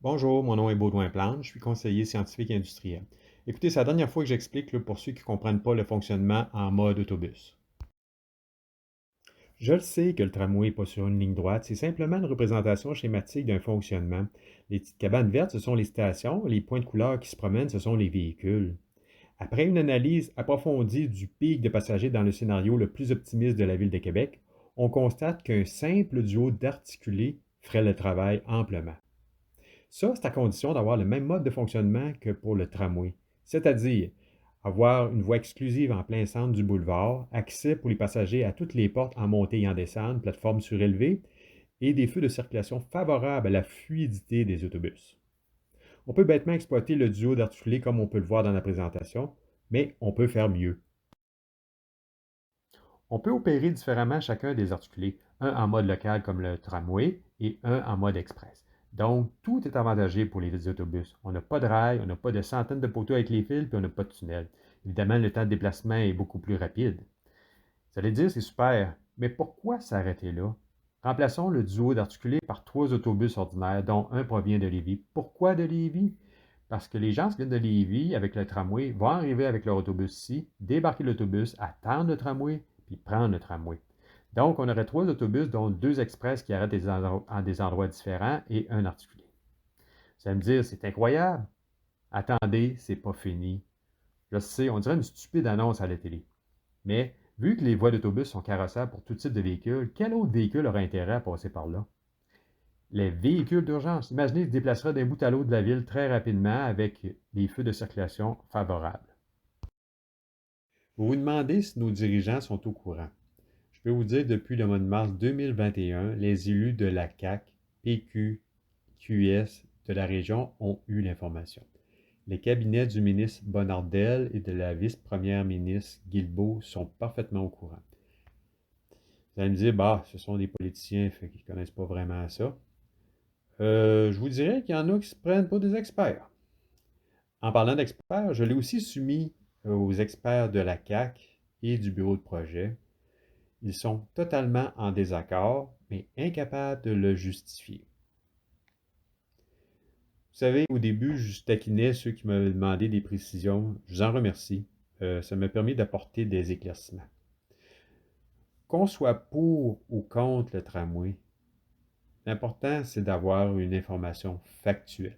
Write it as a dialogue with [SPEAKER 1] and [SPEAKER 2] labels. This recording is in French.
[SPEAKER 1] Bonjour, mon nom est Baudouin Plante, je suis conseiller scientifique et industriel. Écoutez, c'est la dernière fois que j'explique là, pour ceux qui ne comprennent pas le fonctionnement en mode autobus. Je le sais que le tramway n'est pas sur une ligne droite, c'est simplement une représentation schématique d'un fonctionnement. Les petites cabanes vertes, ce sont les stations, les points de couleur qui se promènent, ce sont les véhicules. Après une analyse approfondie du pic de passagers dans le scénario le plus optimiste de la ville de Québec, on constate qu'un simple duo d'articulés ferait le travail amplement. Ça, c'est à condition d'avoir le même mode de fonctionnement que pour le tramway, c'est-à-dire avoir une voie exclusive en plein centre du boulevard, accès pour les passagers à toutes les portes en montée et en descente, plateforme surélevée, et des feux de circulation favorables à la fluidité des autobus. On peut bêtement exploiter le duo d'articulés comme on peut le voir dans la présentation, mais on peut faire mieux. On peut opérer différemment chacun des articulés, un en mode local comme le tramway et un en mode express. Donc, tout est avantagé pour les autobus. On n'a pas de rails, on n'a pas de centaines de poteaux avec les fils, puis on n'a pas de tunnel. Évidemment, le temps de déplacement est beaucoup plus rapide. Vous allez dire, c'est super, mais pourquoi s'arrêter là? Remplaçons le duo d'articulés par trois autobus ordinaires, dont un provient de Lévis. Pourquoi de Lévis? Parce que les gens qui viennent de Lévis avec le tramway vont arriver avec leur autobus ici, débarquer l'autobus, attendre le tramway, puis prendre le tramway. Donc, on aurait trois autobus, dont deux express qui arrêtent à des endroits différents et un articulé. Vous allez me dire, c'est incroyable. Attendez, c'est pas fini. Je sais, on dirait une stupide annonce à la télé. Mais, vu que les voies d'autobus sont carrossables pour tout type de véhicule, quel autre véhicule aurait intérêt à passer par là? Les véhicules d'urgence. Imaginez qu'ils se déplaceraient d'un bout à l'autre de la ville très rapidement avec des feux de circulation favorables. Vous vous demandez si nos dirigeants sont au courant. Je peux vous dire que depuis le mois de mars 2021, les élus de la CAQ, PQ, QS de la région ont eu l'information. Les cabinets du ministre Bonnardel et de la vice-première ministre Guilbeault sont parfaitement au courant. Vous allez me dire, bah, ce sont des politiciens, fait qu'ils ne connaissent pas vraiment ça. Je vous dirais qu'il y en a qui se prennent pour des experts. En parlant d'experts, je l'ai aussi soumis aux experts de la CAQ et du bureau de projet. Ils sont totalement en désaccord, mais incapables de le justifier. Vous savez, au début, je taquinais ceux qui m'avaient demandé des précisions. Je vous en remercie. Ça m'a permis d'apporter des éclaircissements. Qu'on soit pour ou contre le tramway, l'important, c'est d'avoir une information factuelle.